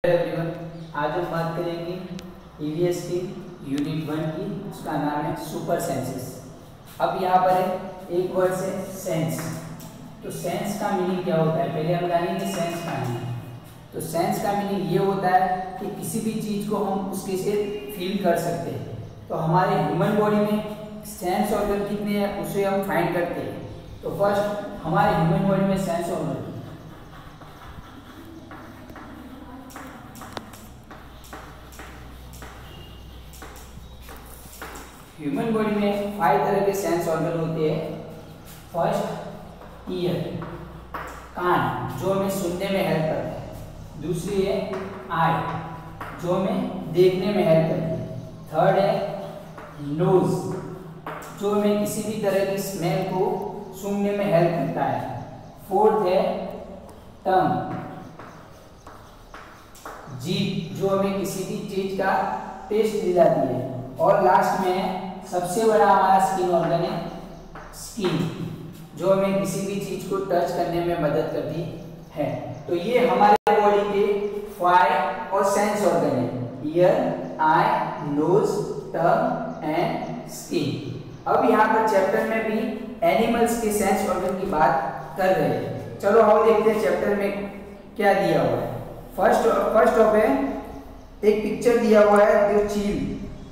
Everyone, आज हम बात करेंगे ईवीएस की यूनिट 1 की। उसका नाम है सुपर सेंसेस। अब यहाँ पर है एक वर्ड से सेंस। तो सेंस का मीनिंग क्या होता है, पहले हम जानेंगे सेंस का मीनिंग। तो सेंस का मीनिंग ये होता है कि किसी भी चीज़ को हम उसके से फील कर सकते हैं। तो हमारे ह्यूमन बॉडी में सेंस ऑर्गन कितने हैं उसे हम फाइंड करते हैं। तो फर्स्ट हमारे ह्यूमन बॉडी में सेंस ऑर्गन ह्यूमन बॉडी में 5 तरह के सेंस ऑर्गन होते हैं। फर्स्ट ईयर, कान, जो हमें सुनने में हेल्प करता है। दूसरी है आई, जो हमें देखने में हेल्प करती है। थर्ड है नोज, जो हमें किसी भी तरह की स्मेल को सूंघने में हेल्प करता है। फोर्थ है टंग, जीभ, जो हमें किसी भी चीज का टेस्ट दिलाती है। और लास्ट में सबसे बड़ा हमारा स्किन ऑर्गन है स्किन, जो हमें किसी भी चीज को टच करने में मदद करती है। तो ये हमारे बॉडी के 5 और सेंस ऑर्गन है, ear, eye, nose, tongue and skin. अब यहाँ पर चैप्टर में भी एनिमल्स के सेंस ऑर्गन की बात कर रहे हैं। चलो हम देखते हैं चैप्टर में क्या दिया हुआ है। फर्स्ट ऑफ है एक पिक्चर दिया हुआ है जो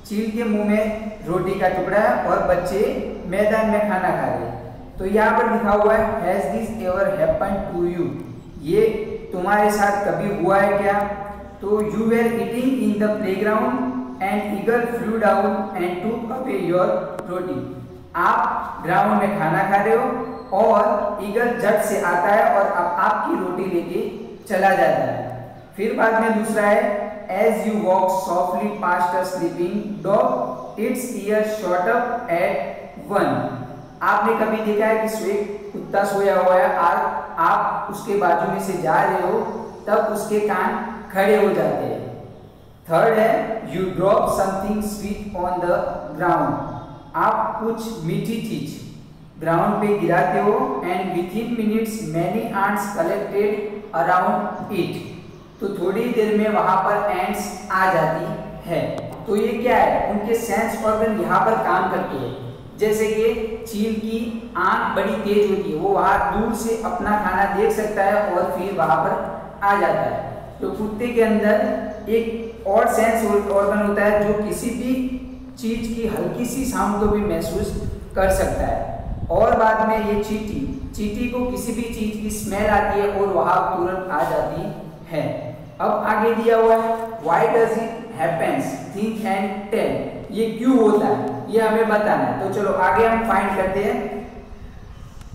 चील के मुंह में रोटी का टुकड़ा है और बच्चे मैदान में खाना खा रहे हैं। तो यहाँ पर लिखा हुआ है has this ever happened to you, ये तुम्हारे साथ कभी हुआ है क्या? तो you were eating in the playground and eagle flew down and took away your roti. आप ग्राउंड में खाना खा रहे हो और ईगल झट से आता है और आपकी रोटी लेके चला जाता है। फिर बाद में दूसरा है as you walk softly past a sleeping dog, its ears shot up at one। आपने कभी देखा है कि कुत्ता सोया हुआ है और आप उसके बाजू में से जा रहे हो तब उसके कान खड़े हो जाते हैं। थर्ड है you drop something sweet on the ground, आप कुछ मीठी चीज ग्राउंड पे गिराते हो and within minutes many ants collected around it, तो थोड़ी देर में वहां पर एंट्स आ जाती है। तो ये क्या है, उनके सेंस ऑर्गन यहाँ पर काम करते हैं। जैसे कि चील की आंख बड़ी तेज होती है, वो वहां दूर से अपना खाना देख सकता है और फिर वहां पर आ जाता है। तो कुत्ते के अंदर एक और सेंस ऑर्गन होता है जो किसी भी चीज की हल्की सी साउंड को भी महसूस कर सकता है। और बाद में ये चींटी को किसी भी चीज की स्मेल आती है और वहां तुरंत आ जाती है। अब आगे दिया हुआ है why does it happens, think and tell, ये क्यों होता है ये हमें बताना है। तो चलो आगे हम फाइंड करते हैं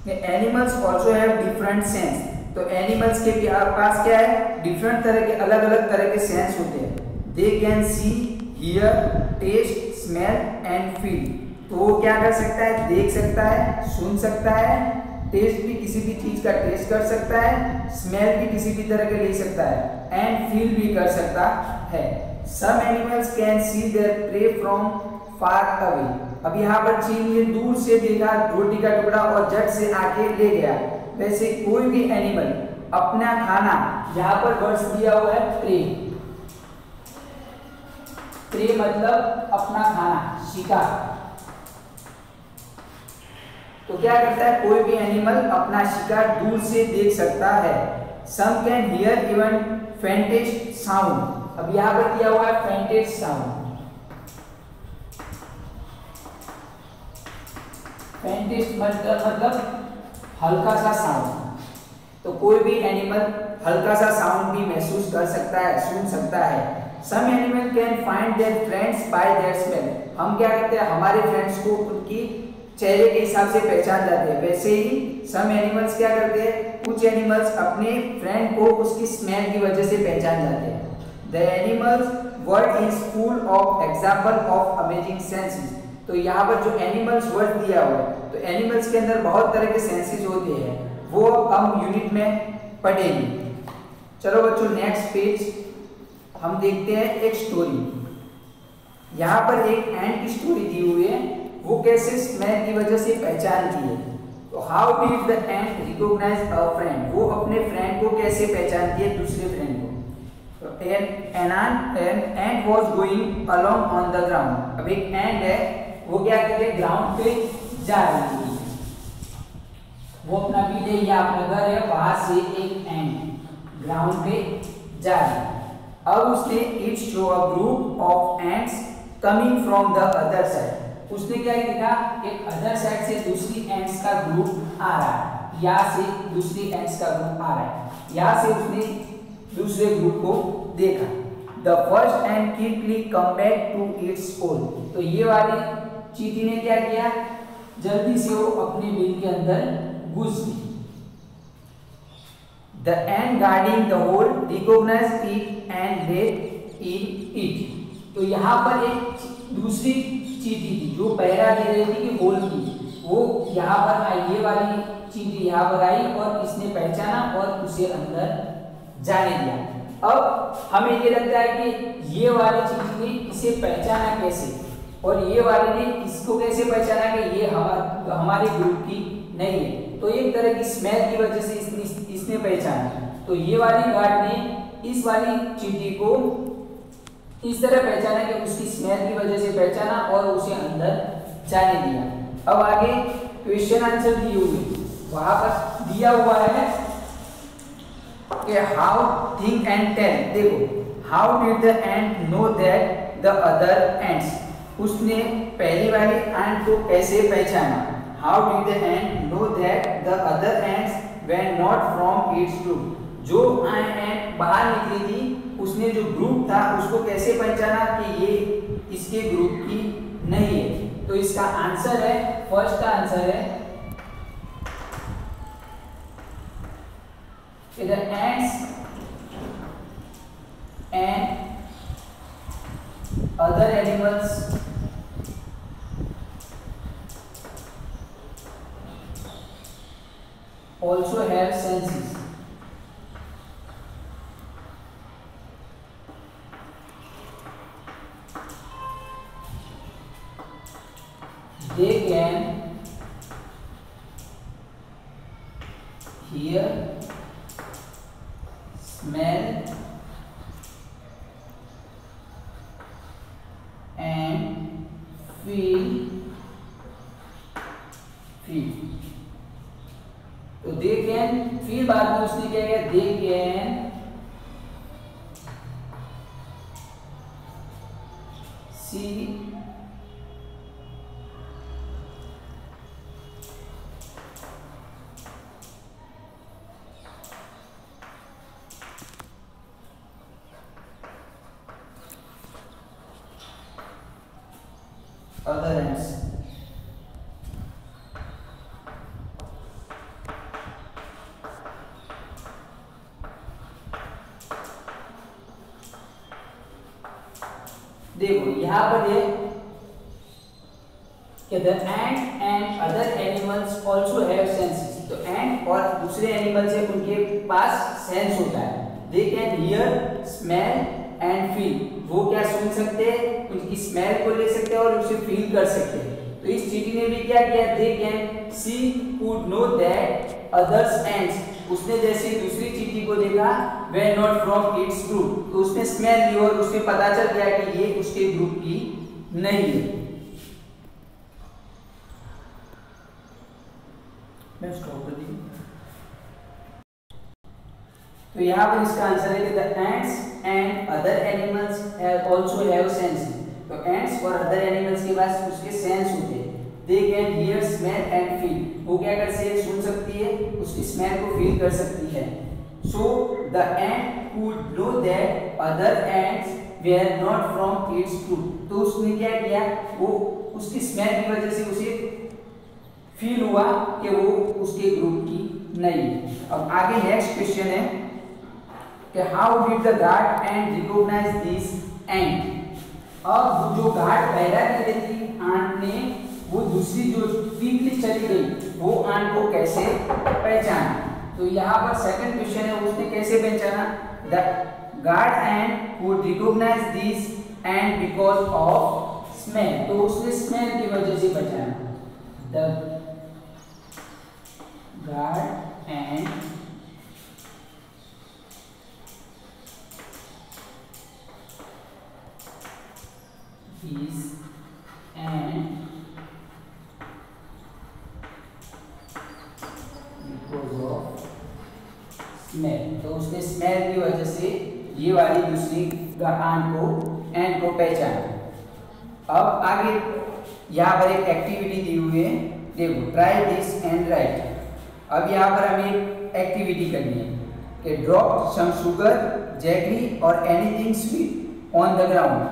कि animals also have different sense. तो एनिमल्स के पास क्या है, डिफरेंट तरह के अलग अलग तरह के सेंस होते हैं। They can see, hear, taste, smell and feel. तो वो क्या कर सकता है, देख सकता है, सुन सकता है, टेस्ट भी किसी भी चीज का टेस्ट कर सकता है, स्मेल भी किसी भी तरह के ले सकता है एंड फील भी कर सकता है। Some animals can see their prey from far away. अब यहाँ पर चील ने दूर से देखा रोटी का टुकड़ा और झट से आके ले गया। वैसे कोई भी एनिमल अपना खाना, यहाँ पर वर्ड्स दिया हुआ है प्रे। प्रे मतलब अपना खाना, शिकार। तो क्या करता है, कोई भी एनिमल अपना शिकार दूर से देख सकता है। Some can hear even faintest sound. अब यहाँ पर दिया हुआ है फेंटेस्ट साउंड। फेंटेस्ट मतलब हल्का सा साउंड। तो कोई भी एनिमल हल्का सा साउंड भी महसूस कर सकता है, सुन सकता है। Some animal can find their friends by their smell. हम क्या करते हैं, हमारे फ्रेंड्स को उनकी चेहरे के हिसाब से पहचान जाते हैं। वैसे ही सम एनिमल्स क्या करते हैं, कुछ एनिमल्स अपने फ्रेंड को उसकी स्मेल की वजह से पहचान जाते हैं। The animals word is full of example of amazing senses. तो यहाँ पर जो एनिमल्स वर्ड दिया हुआ है, तो एनिमल्स के अंदर बहुत तरह के सेंसेस होते हैं, वो हम यूनिट में पढ़ेंगे। चलो बच्चों नेक्स्ट पेज हम देखते हैं एक स्टोरी। यहाँ पर एक एंट की स्टोरी दी हुई है, वो कैसे स्मेल की वजह से पहचानती है। तो how did the ant recognise a friend, वो अपने फ्रेंड को कैसे पहचानती है दूसरे फ्रेंड को। An ant was going along on the ground. अब एक एंड है, वो क्या कहते हैं, ग्राउंड पे जा रही है, वो अपना विलेज या अपना घर है, वहां से एक एंड ग्राउंड पे जा रही है। अब उसने it show a group of ends coming from the other side. उसने क्या देखा, एक अदर साइड से दूसरी एंड्स का ग्रुप आ रहा है, यहाँ से दूसरी एंड्स का ग्रुप आ रहा है, यहाँ से उसने दूसरे ग्रुप को देखा। The first ant quickly come back to its hole. तो ये वाली चींटी ने क्या किया, जल्दी से वो अपने बिल के अंदर घुस गई। The ant guarding the hole recognized it and let in it। तो यहाँ पर एक दूसरी चींटी थी जो पहरा दे रही थी कि होल की, वो यहाँ पर आई, ये वाली चींटी यहाँ पर आई और इसने पहचाना और उसे अंदर जाने दिया। अब हमें ये लगता है कि ये वाली चींटी ने इसे पहचाना कैसे, और ये वाली ने इसको कैसे पहचाना कि ये हमारे ग्रुप की नहीं है। तो एक तरह की स्मेल की वजह से इसने पहचाना। तो ये वाली गार्ड ने इस वाली चींटी को इस तरह पहचाना कि उसकी स्मेल की वजह से पहचाना और उसे अंदर जाने दिया। अब आगे क्वेश्चन आंसर दिए हुए, वहां पर दिया हुआ है कि हाउ थिंक एंड टेल। देखो, how did the ant know that the other ants. उसने पहली वाली एंट को कैसे पहचाना। How did the ant know that the other ants were not from its group? जो एंट बाहर निकली थी, उसने जो ग्रुप था उसको कैसे पहचाना कि ये इसके ग्रुप की नहीं है। तो इसका आंसर है, फर्स्ट का आंसर है कि the ants and other animals also have senses। They can hear, smell and feel। तो दे कैन, फिर बाद में उसने क्या किया, दे कैन सी other ants। देखो यहाँ पर है कि the ant and other animals also have senses। तो ant और दूसरे एनिमल्स है, उनके पास सेंस होता है। They can hear, smell and feel। वो क्या सुन सकते हैं, उनकी स्मेल को ले सकते हैं और उसे फील कर सकते हैं। तो इस चींटी ने भी क्या किया, they can see, could know that others ants। उसने जैसे दूसरी चींटी को देखा, were not from its group, तो उसने स्मेल ली और उसे पता चल गया कि ये उसके ग्रुप की नहीं है। मैं स्टॉप कर दी। तो यहाँ पर इसका आंसर है कि the ants and other animals also have sense। तो ants और other animals के पास उसके सेंस होते हैं। They can hear, smell and feel। वो क्या कर सकती है, सुन सकती है, उसकी स्मेल को फील कर सकती है। So the ant could know that other ants were not from its group। तो उसने क्या किया, वो उसकी स्मेल की वजह से उसे फील हुआ कि वो उसके ग्रुप की नहीं है। अब आगे नेक्स्ट क्वेश्चन है कि how did the guard ant recognize this ant. अब जो गार्ड पहरा दे रही थी आंट ने, वो दूसरी जो क्विकली चली गई वो आंट को कैसे पहचाना। तो यहाँ पर सेकंड क्वेश्चन है, उसने कैसे पहचाना। The guard ant would recognise this ant because of smell. तो उसने स्मेल की वजह से पहचाना। The guard ant is and because of smell. तो उसने स्मेल की वजह से ये वाली दूसरी एंड को पहचाना। अब आगे यहाँ पर एक एक्टिविटी दी हुई है, देखो ट्राई दिस एंड राइट। अब यहाँ पर हमें एक एक्टिविटी करनी है कि ड्रॉप सम शुगर, जैगरी और anything sweet on the ground,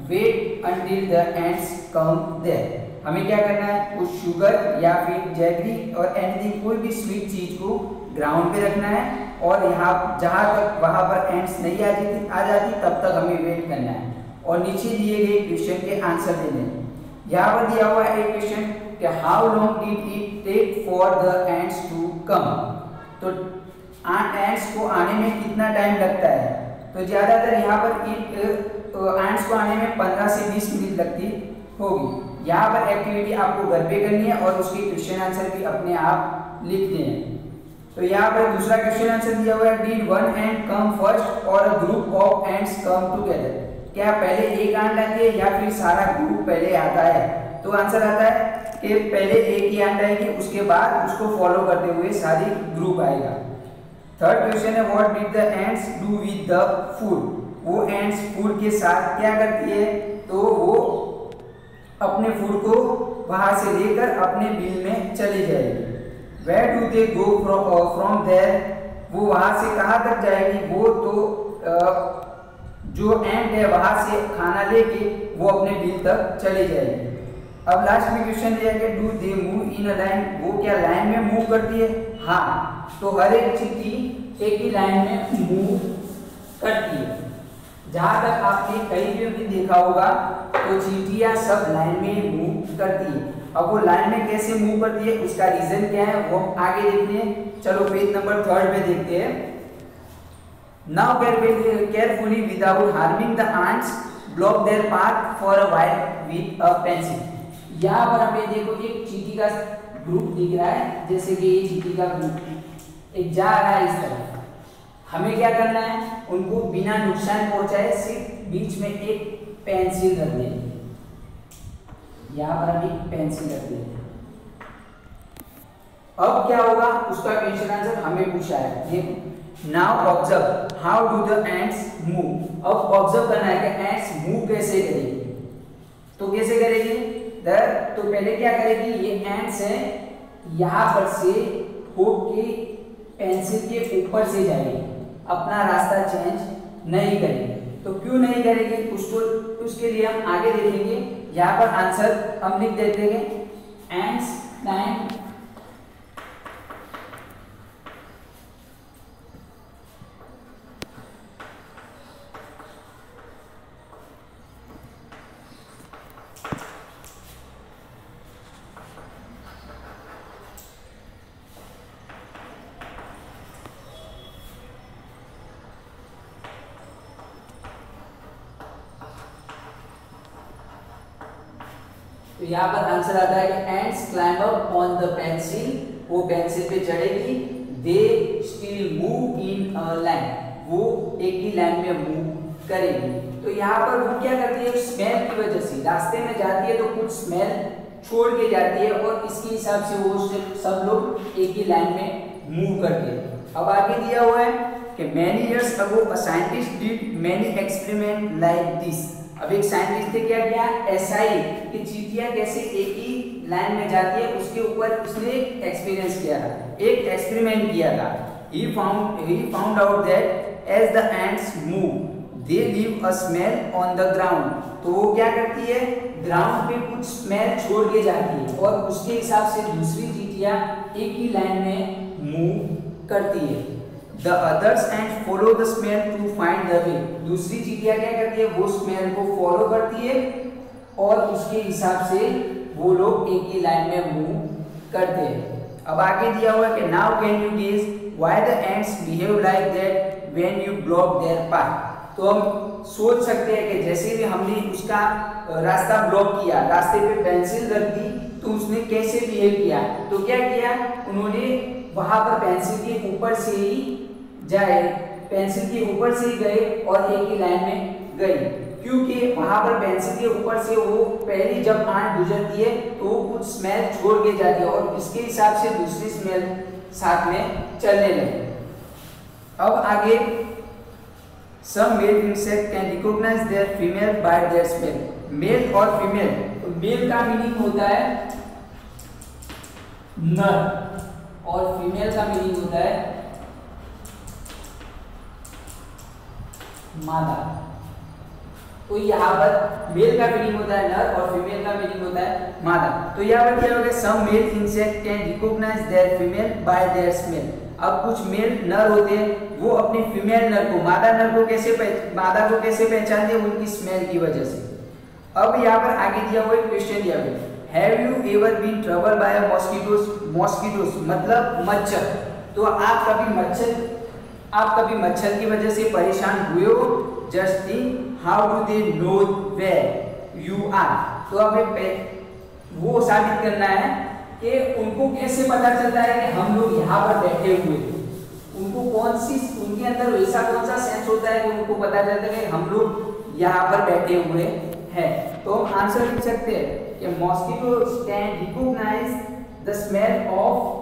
wait until the ants come there. हमें क्या करना है, कुछ शुगर या फिर जैगरी और एनीथिंग कोई भी स्वीट चीज को ग्राउंड पे रखना है और यहाँ जहाँ तक वहाँ पर एंड्स नहीं आ जाती तब तक हमें वेट करना है और नीचे दिए गए क्वेश्चन के आंसर देने हैं। यहाँ पर दिया हुआ है एक क्वेश्चन कि how long did it take for the ants to come. तो एंड्स को आने में कितना टाइम लगता है, तो ज़्यादातर यहाँ पर एंड्स को आने में 15 से 20 मिनट लगती होगी। यहाँ पर एक्टिविटी आपको घर पे करनी है और उसके क्वेश्चन आंसर भी अपने आप लिख दें। तो यहाँ पर दूसरा क्वेश्चन आंसर दिया हुआ है, did one ant come first और a group of ants come together. क्या पहले एक एंड आती है या फिर सारा ग्रुप पहले आता है? तो आंसर आता है कि पहले एक ही एंड आएगी, उसके बाद उसको फॉलो करते हुए सारी ग्रुप आएगा। थर्ड क्वेश्चन है, what did the ends do with the food. वो एंड्स फूड के साथ क्या करती है, तो वो अपने फूड को वहां से लेकर अपने बिल में चली जाएगी। Where do they go from there? वो वहां से कहाँ तक जाएगी, वो तो जो एंड है वहां से खाना लेके वो अपने बिल तक चली जाएगी। अब लास्ट में क्वेश्चन दिया है, do they move in a line. वो क्या लाइन में मूव करती है? हाँ, तो हर एक चीज एक ही लाइन में मूव करती है। जहां तक आपने कहीं भी देखा होगा तो चींटियां सब लाइन में मूव करती है। अब वो लाइन में कैसे मूव करती है, उसका रीजन क्या है वो आगे देखते हैं। चलो पेज नंबर 3 पे देखते हैं। Now carefully without harming the ends block there path for a while with a pencil. यहाँ पर हमें देखो एक चींटी का ग्रुप दिख रहा है, जैसे कि ये चींटी का ग्रुप एक जा रहा है इस तरफ। हमें क्या करना है, उनको बिना नुकसान पहुंचाए सिर्फ बीच में एक पेंसिल रख देंगे। यहाँ पर हम एक पेंसिल रख देंगे। अब क्या होगा, उसका क्वेश्चन आंसर हमें पूछा है। देखो now observe how do the ends move. अब ऑब्जर्व करना है कि एंड्स मूव कैसे करेगी। तो कैसे करेगी, तो पहले क्या करेगी, ये एंड्स है यहाँ पर से होके पेंसिल के ऊपर से जाएगी, अपना रास्ता चेंज नहीं करेगी। तो क्यों नहीं करेगी, उसके लिए हम आगे देखेंगे। यहाँ पर आंसर हम लिख देते हैं, एंड्स क्लाइंब तो यहाँ पर आंसर आता है कि ants climb up on the pencil. वो पेंसिल पे चढ़ेगी। They still move in a line. वो एक ही लाइन में मूव करेगी। तो यहाँ पर वो क्या करती है, स्मेल की वजह से रास्ते में जाती है तो कुछ स्मेल छोड़ के जाती है और इसके हिसाब से वो सब लोग एक ही लाइन में मूव करते हैं। अब आगे दिया हुआ है कि many years ago a scientist did many experiment like this. अब एक साइंटिस्ट ने क्या किया, ऐसा ही कि चींटियां कैसे एक ही लाइन में जाती है उसके ऊपर उसने एक्सपीरियंस किया था, एक एक्सपेरिमेंट किया था। he found out that as the ants move they leave a smell on the ground। तो वो क्या करती है, ग्राउंड पे कुछ स्मेल छोड़ के जाती है और उसके हिसाब से दूसरी चींटियां एक ही लाइन में मूव करती है। The others ants follow the smell to find the way। दूसरी चींटियां क्या करती है, वो स्मेल को फॉलो करती है और उसके हिसाब से वो लोग एक ही लाइन में मूव करते हैं। अब आगे दिया हुआ है कि now can you guess why the ants behave like that when you block their path। तो हम सोच सकते हैं कि जैसे भी हमने उसका रास्ता ब्लॉक किया, रास्ते पे पेंसिल रख दी तो उसने कैसे बिहेव किया। तो क्या किया, उन्होंने वहां पर पेंसिल के ऊपर से ही जाए, पेंसिल के ऊपर से ही गए और एक ही लाइन में गए। क्योंकि वहां पर पेंसिल के ऊपर से वो पहली जब आंट गुजरती है तो वो कुछ स्मेल छोड़ के जाती है और इसके हिसाब से दूसरी स्मेल साथ में चलने लगी। अब आगे some male insect can recognize their female by their smell। Male और फीमेल, तो मेल का मीनिंग होता है नर और फीमेल का मीनिंग होता है मादा। तो यहाँ पर मेल का मीनिंग होता है नर और फीमेल का मीनिंग होता है मादा। तो यहाँ पर क्या होगा, some male insect can recognize their female by their smell. अब कुछ मेल नर होते हैं वो अपने फीमेल नर को, मादा नर को मादा को कैसे पहचानते हैं, उनकी स्मेल की वजह से। अब यहाँ पर आगे दिया हुआ एक क्वेश्चन दिया हुआ है, have you ever been trouble by mosquitoes. Mosquitoes मतलब मच्छर। तो आप कभी मच्छर की वजह से परेशान हुए हो? Just think how do they know where you are. तो अब वो साबित करना है कि उनको कैसे पता चलता है कि हम लोग यहाँ पर बैठे हुए हैं। उनके अंदर वैसा कौन सा सेंस होता है कि उनको पता चलता है कि हम लोग यहाँ पर बैठे हुए हैं। तो हम आंसर लिख सकते हैं कि mosquitoes can recognise the smell of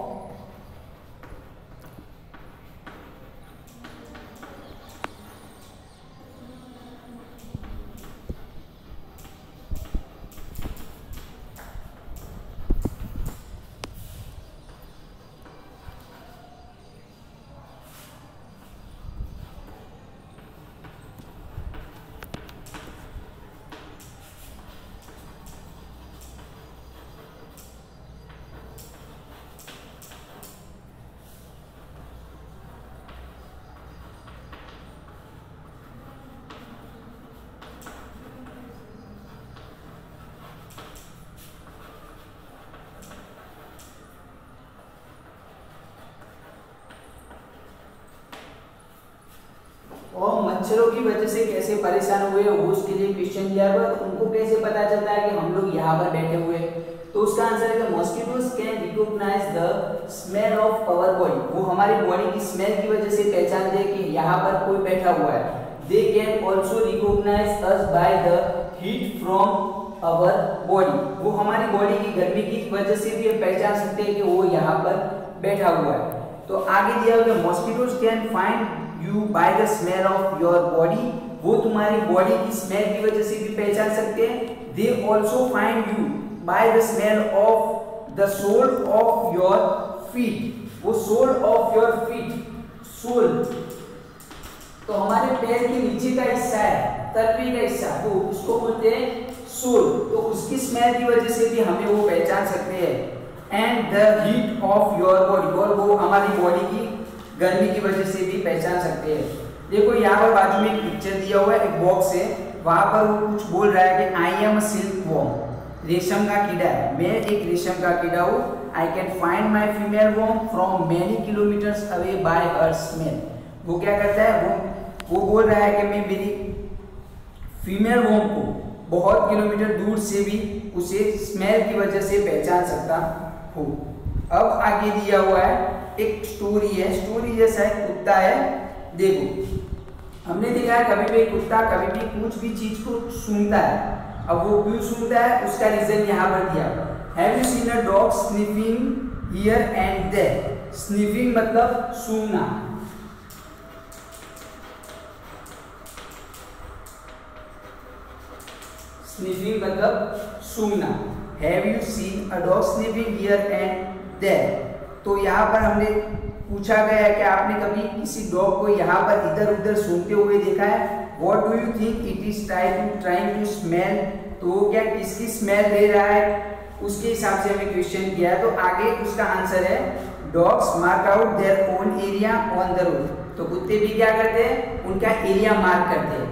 और मच्छरों की वजह से कैसे परेशान हुए वो उसके लिए क्वेश्चन दिया हुआ। तो उनको कैसे पता चलता है कि हम लोग यहाँ पर बैठे हुए? तो उसका आंसर है mosquitoes can recognise the smell of our body. वो हमारी बॉडी की स्मेल की वजह से पहचानते हैं कि यहाँ पर कोई बैठा हुआ है। They can also recognise us by the heat from our body. वो हमारी बॉडी की गर्मी की वजह से भी पहचान सकते हैं कि वो यहाँ पर बैठा हुआ है। तो आगे दिया हुआ mosquitoes can find you by the smell of your body. वो तुम्हारी बॉडी की स्मेल की वजह से भी पहचान सकते हैं। They also find you by the smell of the sole of your feet. वो sole of your feet, sole तो हमारे पैर के नीचे का हिस्सा है, तलवे का हिस्सा, तो उसको बोलते हैं सोल। तो उसकी स्मेल की वजह से भी हमें वो पहचान सकते हैं। And the heat of your body, और वो हमारी बॉडी की गर्मी की वजह से भी पहचान सकते हैं। देखो यहाँ पर बाजू में एक पिक्चर दिया हुआ है, एक बॉक्स है, वहां पर वो कुछ बोल रहा है कि आई एम सिल्क वॉर्म। रेशम का कीड़ा है, मैं एक रेशम का कीड़ा हूँ। I can find my female worm from many kilometres away by her smell. वो क्या करता है, वो बोल रहा है कि मैं मेरी फीमेल वॉर्म को बहुत किलोमीटर दूर से भी उसे स्मेल की वजह से पहचान सकता हूँ। अब आगे दिया हुआ है एक स्टोरी है, स्टोरी जैसा एक कुत्ता है। देखो हमने देखा है कभी भी कुत्ता कभी भी कुछ भी चीज को सूंघता है। अब वो क्यों सूंघता है उसका रीजन यहाँ पर दिया। Have you seen a dog sniffing here and there. Sniffing मतलब सूंघना, स्निफिंग मतलब सूंघना। Have you seen a dog sniffing here and there. तो यहाँ पर हमने पूछा गया है कि आपने कभी किसी डॉग को यहाँ पर इधर उधर सूंघते हुए देखा है? What do you think it is trying to smell? तो वो क्या किसकी स्मेल ले रहा है उसके हिसाब से हमें क्वेश्चन किया है। तो आगे उसका आंसर है dogs mark out their own area on the road. तो कुत्ते भी क्या करते हैं, उनका एरिया मार्क करते हैं,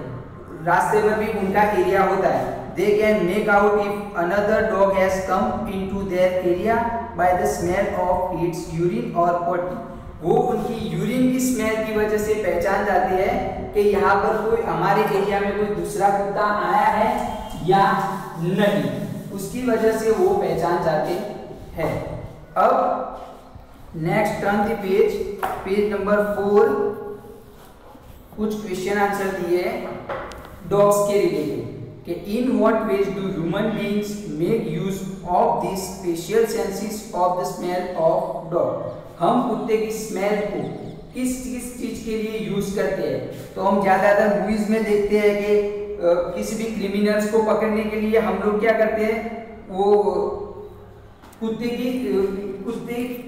रास्ते पर भी उनका एरिया होता है। They can make out if another dog has come into their area by the smell of its urine or potty। वो उनकी यूरिन की स्मेल की वजह से पहचान जाते हैं कि यहाँ पर कोई हमारे एरिया में कोई दूसरा कुत्ता आया है या नहीं, उसकी वजह से वो पहचान जाते हैं। अब next turn the page, page number 4। कुछ क्वेश्चन आंसर दिए। डॉग्स के रिलेटेड कि in what ways do human beings make use of this special senses of the smell of dog. हम कुत्ते की स्मेल को किस किस चीज के लिए यूज करते हैं? तो हम ज्यादातर मूवीज में देखते हैं कि किसी भी क्रिमिनल्स को पकड़ने के लिए हम लोग क्या करते हैं, वो कुत्ते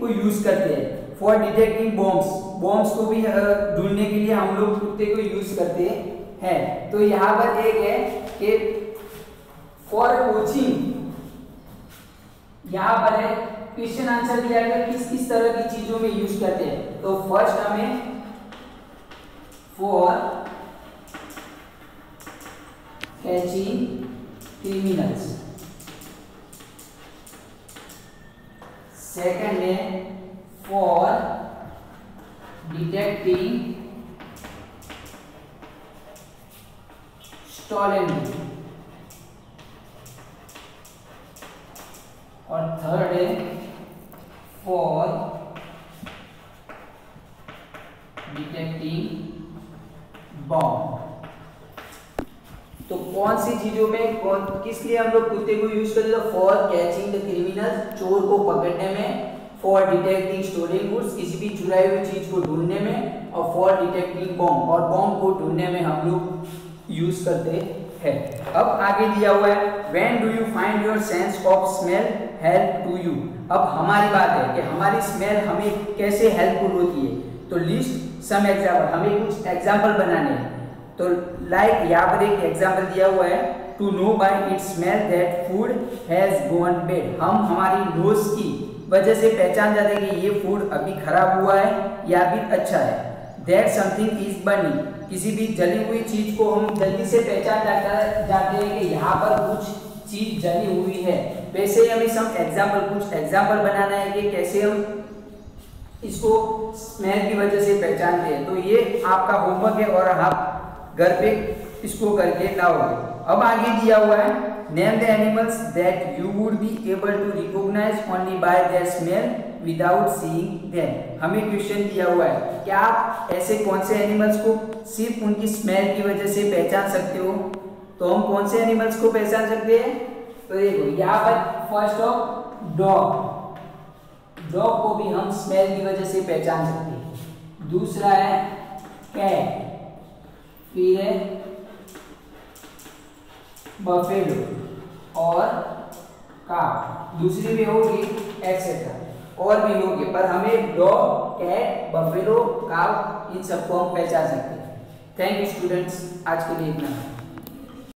को यूज करते हैं। फॉर डिटेक्टिंग बॉम्ब्स को भी ढूंढने के लिए हम लोग कुत्ते को यूज करते हैं। तो यहाँ पर एक है कि फॉर वॉचिंग, यहाँ पर है क्वेश्चन आंसर दिया गया किस किस तरह की चीजों में यूज करते हैं। तो फर्स्ट हमें फॉर कैचिंग क्रिमिनल्स, सेकंड है फॉर डिटेक्टिंग स्टॉलन, और थर्ड है फॉर डिटेक्टिंग बॉम्ब। तो कौन सी चीजों में किस लिए हम लोग कुत्ते को यूज करते हैं? फॉर कैचिंग द क्रिमिनल, चोर को पकड़ने में, फॉर डिटेक्टिंग स्टोलन गुड्स, किसी भी चुराई हुई चीज को ढूंढने में, और फॉर डिटेक्टिंग बॉम्ब, और बॉम्ब को ढूंढने में हम लोग यूज करते हैं। अब आगे दिया हुआ है when do you find your sense of smell help to you. अब हमारी बात है कि हमारी स्मेल हमें कैसे हेल्पफुल होती है। तो लिस्ट सम एग्जाम्पल, हमें कुछ एग्जाम्पल बनाने हैं। तो लाइक यहाँ पर एक एग्जाम्पल दिया हुआ है, to know by its smell that food has gone bad. हम हमारी नोज की वजह से पहचान जाते हैं कि ये फूड अभी खराब हुआ है या अभी अच्छा है। दैट समथिंग इज बर्निंग, किसी भी जली हुई चीज को हम जल्दी से पहचान जाते हैं कि यहाँ पर कुछ चीज जली हुई है। वैसे ही हमें कुछ एग्जाम्पल बनाना है कि कैसे हम इसको स्मेल की वजह से पहचानते हैं। तो ये आपका होमवर्क है और आप घर पे इसको करके लाओगे। अब आगे दिया हुआ है name the animals that you would be able to recognise only by their smell without seeing them. हमें क्वेश्चन दिया हुआ है क्या आप ऐसे कौन से एनिमल्स को सिर्फ उनकी स्मेल की वजह से पहचान सकते हो? तो हम कौन से एनिमल्स को पहचान सकते हैं? तो देखो यहाँ पर फर्स्ट ऑफ डॉग को भी हम स्मेल की वजह से पहचान सकते हैं। दूसरा है कैट, फिर है बफेलो और काऊ, दूसरी भी होगी एक्सेट्रा और भी होगी, पर हमें डॉग, कैट, बफेलो, काऊ इन सबको हम पहचान सकते हैं। थैंक यू स्टूडेंट्स, आज के लिए इतना।